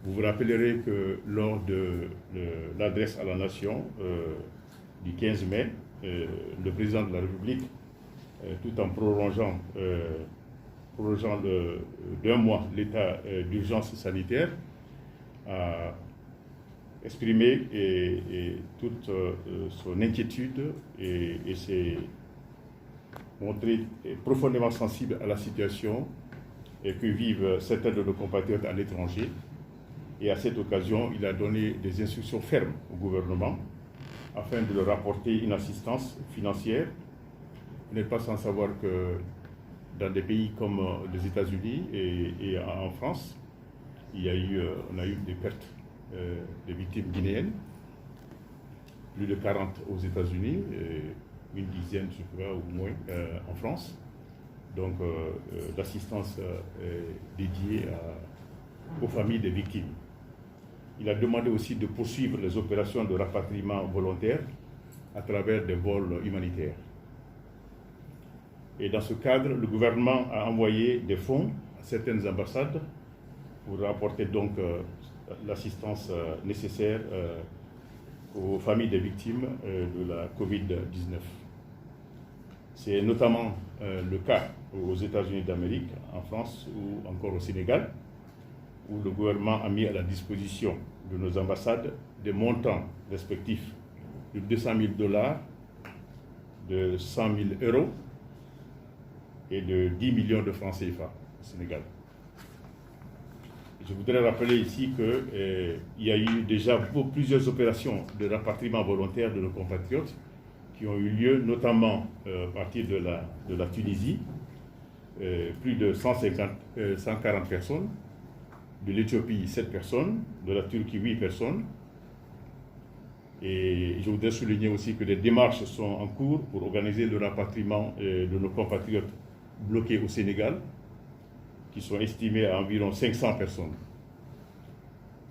Vous vous rappellerez que lors de l'adresse à la nation du 15 mai, le président de la République, tout en prolongeant d'un mois l'état d'urgence sanitaire, a exprimé toute son inquiétude et s'est montré profondément sensible à la situation que vivent certains de nos compatriotes à l'étranger. Et à cette occasion, il a donné des instructions fermes au gouvernement afin de leur apporter une assistance financière. Vous n'êtes pas sans savoir que dans des pays comme les États-Unis et en France, on a eu des pertes de victimes guinéennes, plus de 40 aux États-Unis, une dizaine, je crois, ou moins en France. Donc, l'assistance dédiée aux familles des victimes. Il a demandé aussi de poursuivre les opérations de rapatriement volontaire à travers des vols humanitaires. Et dans ce cadre, le gouvernement a envoyé des fonds à certaines ambassades pour apporter donc l'assistance nécessaire aux familles des victimes de la Covid-19. C'est notamment le cas aux États-Unis d'Amérique, en France ou encore au Sénégal, où le gouvernement a mis à la disposition de nos ambassades des montants respectifs de 200 000 $, de 100 000 € et de 10 millions de francs CFA au Sénégal. Je voudrais rappeler ici qu'il y a eu déjà plusieurs opérations de rapatriement volontaire de nos compatriotes qui ont eu lieu, notamment à partir de la Tunisie, plus de 140 personnes, de l'Éthiopie 7 personnes, de la Turquie 8 personnes. Et je voudrais souligner aussi que des démarches sont en cours pour organiser le rapatriement de nos compatriotes bloqués au Sénégal, qui sont estimés à environ 500 personnes.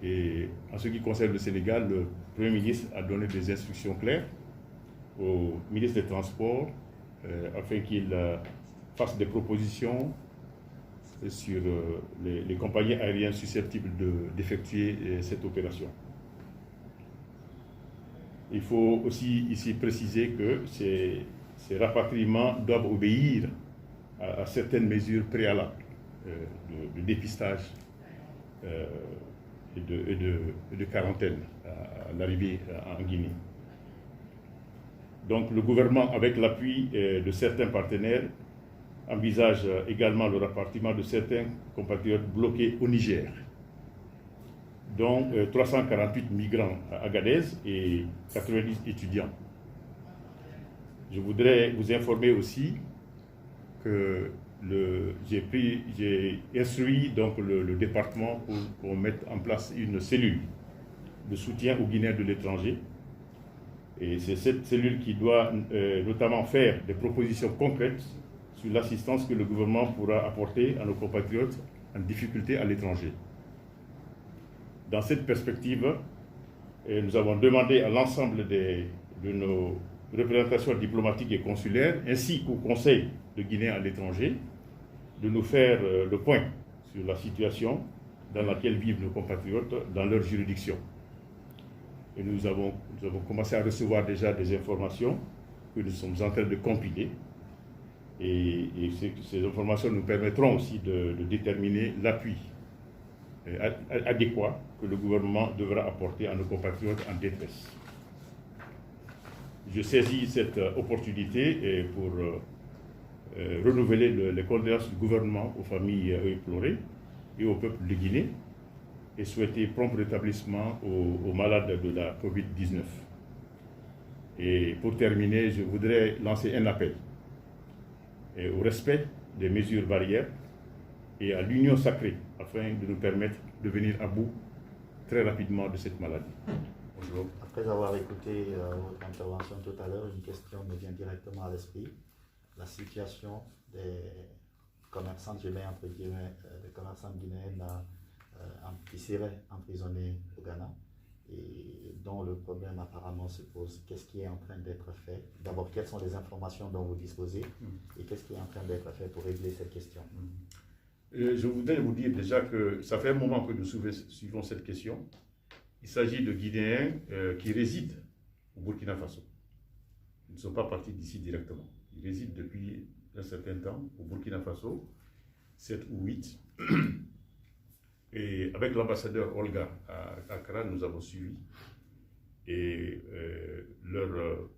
Et en ce qui concerne le Sénégal, le Premier ministre a donné des instructions claires au ministre des Transports afin qu'il fasse des propositions sur les compagnies aériennes susceptibles d'effectuer cette opération. Il faut aussi ici préciser que ces rapatriements doivent obéir à certaines mesures préalables de dépistage et de quarantaine à l'arrivée en Guinée. Donc le gouvernement, avec l'appui de certains partenaires, envisage également le rapatriement de certains compatriotes bloqués au Niger, dont 348 migrants à Agadez et 90 étudiants. Je voudrais vous informer aussi que j'ai instruit donc le département pour qu'on mette en place une cellule de soutien aux Guinéens de l'étranger. Et c'est cette cellule qui doit notamment faire des propositions concrètes sur l'assistance que le gouvernement pourra apporter à nos compatriotes en difficulté à l'étranger. Dans cette perspective, nous avons demandé à l'ensemble de nos représentations diplomatiques et consulaires, ainsi qu'au Conseil de Guinée à l'étranger, de nous faire le point sur la situation dans laquelle vivent nos compatriotes dans leur juridiction. Et nous avons commencé à recevoir déjà des informations que nous sommes en train de compiler. Et ces informations nous permettront aussi de déterminer l'appui adéquat que le gouvernement devra apporter à nos compatriotes en détresse. Je saisis cette opportunité pour renouveler les condoléances du gouvernement aux familles éplorées et au peuple de Guinée et souhaiter prompt rétablissement aux malades de la Covid-19. Et pour terminer, je voudrais lancer un appel au respect des mesures barrières et à l'union sacrée afin de nous permettre de venir à bout très rapidement de cette maladie. Bonjour. Après avoir écouté votre intervention tout à l'heure, une question me vient directement à l'esprit. La situation des commerçants, je mets entre guillemets, des commerçants guinéens qui seraient emprisonnés au Ghana et dont le problème apparemment se pose. Qu'est-ce qui est en train d'être fait? D'abord, quelles sont les informations dont vous disposez et qu'est-ce qui est en train d'être fait pour régler cette question? Je voudrais vous dire déjà que ça fait un moment que nous suivons cette question. Il s'agit de Guinéens qui résident au Burkina Faso. Ils ne sont pas partis d'ici directement. Ils résident depuis un certain temps au Burkina Faso, 7 ou 8. Et avec l'ambassadeur Olga à Accra, nous avons suivi. Et leur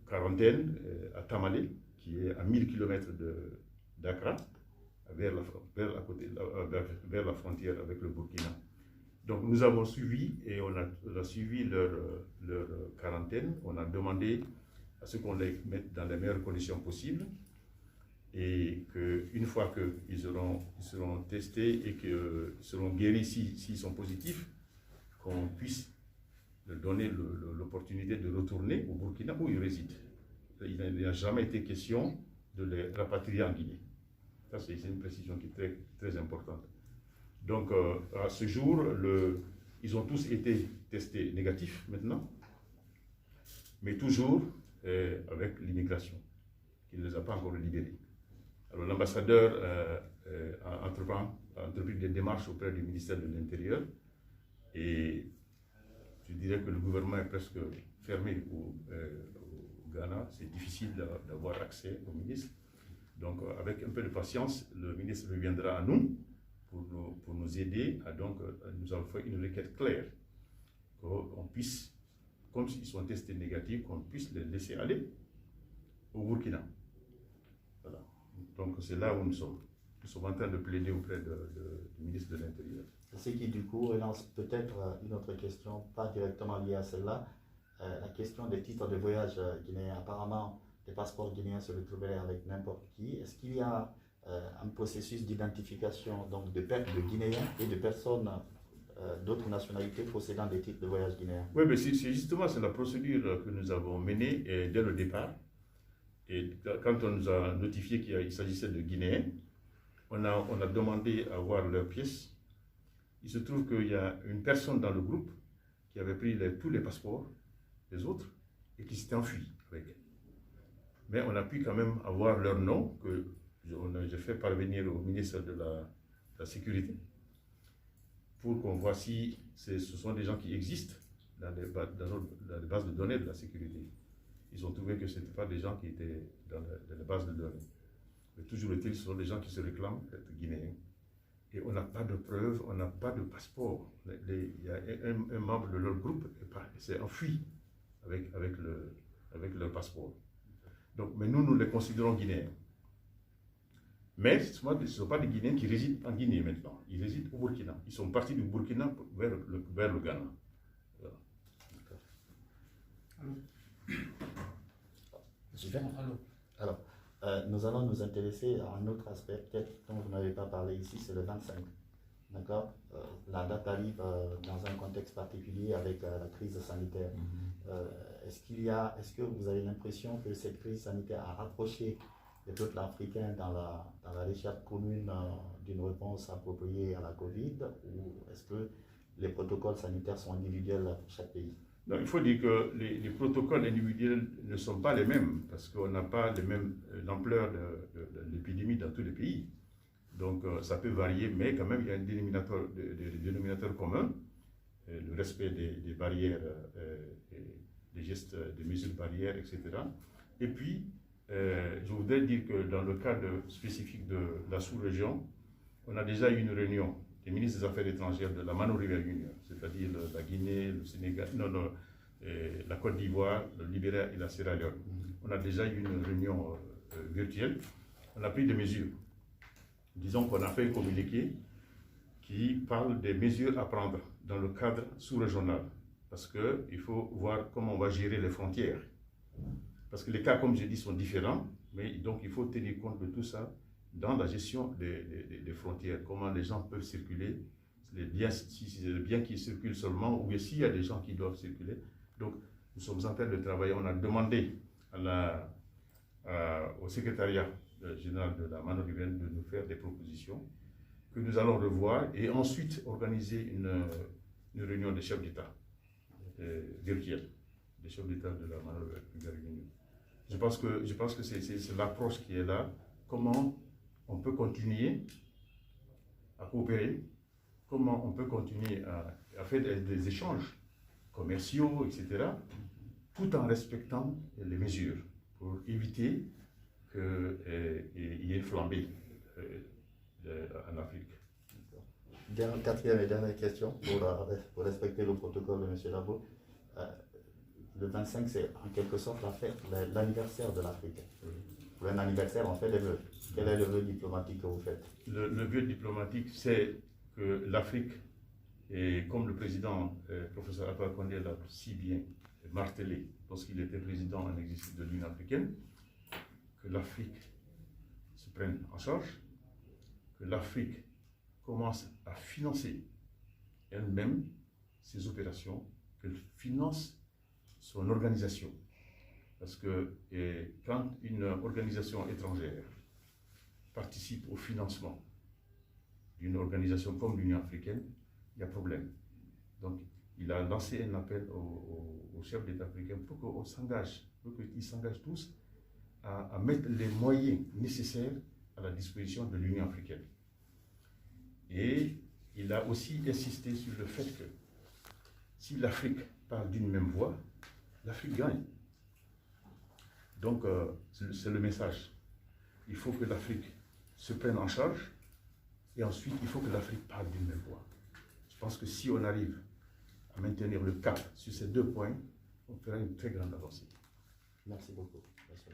quarantaine à Tamale, qui est à 1000 km d'Accra, vers la frontière avec le Burkina. Donc nous avons suivi et on a suivi leur quarantaine. On a demandé à ce qu'on les mette dans les meilleures conditions possibles et qu'une fois qu'ils seront testés et qu'ils seront guéris s'ils sont positifs, qu'on puisse leur donner l'opportunité de retourner au Burkina où ils résident. Il n'a jamais été question de les rapatrier en Guinée. Ça, c'est une précision qui est très, très importante. Donc, à ce jour, ils ont tous été testés négatifs maintenant, mais toujours avec l'immigration, qui ne les a pas encore libérés. Alors, l'ambassadeur a entrepris des démarches auprès du ministère de l'Intérieur et je dirais que le gouvernement est presque fermé au Ghana. C'est difficile d'avoir accès au ministre. Donc, avec un peu de patience, le ministre reviendra à nous pour nous aider. Nous avons fait une requête claire qu'on puisse, comme s'ils sont testés négatifs, qu'on puisse les laisser aller au Burkina. Voilà. Donc, c'est là où nous sommes. Nous sommes en train de plaider auprès du ministre de l'Intérieur. Ce qui, du coup, relance peut-être une autre question, pas directement liée à celle-là, la question des titres de voyage guinéens. Apparemment, les passeports guinéens se retrouveraient avec n'importe qui. Est-ce qu'il y a un processus d'identification donc de Guinéens et de personnes d'autres nationalités possédant des titres de voyage guinéens? Oui, mais c'est justement la procédure que nous avons menée dès le départ. Et quand on nous a notifié qu'il s'agissait de Guinéens, on a demandé à voir leurs pièces. Il se trouve qu'il y a une personne dans le groupe qui avait pris tous les passeports des autres et qui s'était enfui avec elle. Mais on a pu quand même avoir leur nom que j'ai fait parvenir au ministre de la Sécurité pour qu'on voit si ce sont des gens qui existent dans les bases de données de la sécurité. Ils ont trouvé que ce n'étaient pas des gens qui étaient dans les bases de données. Mais toujours est-il, ce sont des gens qui se réclament d'être guinéens. Et on n'a pas de preuves, on n'a pas de passeport. Il y a un membre de leur groupe qui s'est enfui avec leur passeport. Donc, mais nous les considérons guinéens. Mais ce ne sont pas des Guinéens qui résident en Guinée maintenant. Ils résident au Burkina. Ils sont partis du Burkina vers le Ghana. Voilà. Super. Alors, nous allons nous intéresser à un autre aspect, peut-être dont vous n'avez pas parlé ici, c'est le 25. D'accord. La date arrive dans un contexte particulier avec la crise sanitaire. Est-ce que vous avez l'impression que cette crise sanitaire a rapproché le peuple africain dans la recherche commune d'une réponse appropriée à la Covid, ou est-ce que les protocoles sanitaires sont individuels pour chaque pays? Non, il faut dire que les protocoles individuels ne sont pas les mêmes parce qu'on n'a pas l'ampleur de l'épidémie dans tous les pays. Donc ça peut varier, mais quand même il y a un dénominateur commun, le respect des barrières, des gestes, des mesures barrières, etc. Et puis, je voudrais dire que dans le cadre spécifique de la sous-région, on a déjà eu une réunion des ministres des Affaires étrangères de la Mano River Union, c'est-à-dire la Guinée, le Sénégal, la Côte d'Ivoire, le Libéria et la Sierra Leone. On a déjà eu une réunion virtuelle. On a pris des mesures. Disons qu'on a fait un communiqué qui parle des mesures à prendre dans le cadre sous-régional, parce qu'il faut voir comment on va gérer les frontières. Parce que les cas, comme j'ai dit, sont différents, mais donc il faut tenir compte de tout ça dans la gestion des frontières, comment les gens peuvent circuler, si c'est les biens qui circulent seulement, ou bien s'il y a des gens qui doivent circuler. Donc, nous sommes en train de travailler. On a demandé au secrétariat général de la Mano River de nous faire des propositions que nous allons revoir et ensuite organiser une réunion des chefs d'État virtuelle, des chefs d'État de la Mano River Union. Je pense que c'est l'approche qui est là. Comment on peut continuer à coopérer, comment on peut continuer à faire des échanges commerciaux, etc., tout en respectant les mesures pour éviter qu'il y ait flambée en Afrique. Quatrième et dernière question, pour respecter le protocole de M. Dabo. Le 25, c'est en quelque sorte l'anniversaire de l'Afrique. Pour un anniversaire, on fait des vœux. Quel est le vœu diplomatique que vous faites? Le vœu diplomatique, c'est que l'Afrique, et comme le président, professeur Alpha Condé l'a si bien martelé lorsqu'il était président en exercice de l'Union africaine, que l'Afrique se prenne en charge, que l'Afrique commence à financer elle-même ses opérations, qu'elle finance son organisation. Parce que quand une organisation étrangère participe au financement d'une organisation comme l'Union africaine, il y a problème. Donc, il a lancé un appel aux chefs d'État africains pour qu'on s'engage, pour qu'ils s'engagent tous à mettre les moyens nécessaires à la disposition de l'Union africaine. Et il a aussi insisté sur le fait que si l'Afrique parle d'une même voix, l'Afrique gagne. Donc, c'est le message. Il faut que l'Afrique se prenne en charge et ensuite, il faut que l'Afrique parle d'une même voix. Je pense que si on arrive à maintenir le cap sur ces deux points, on fera une très grande avancée. Merci beaucoup. Merci.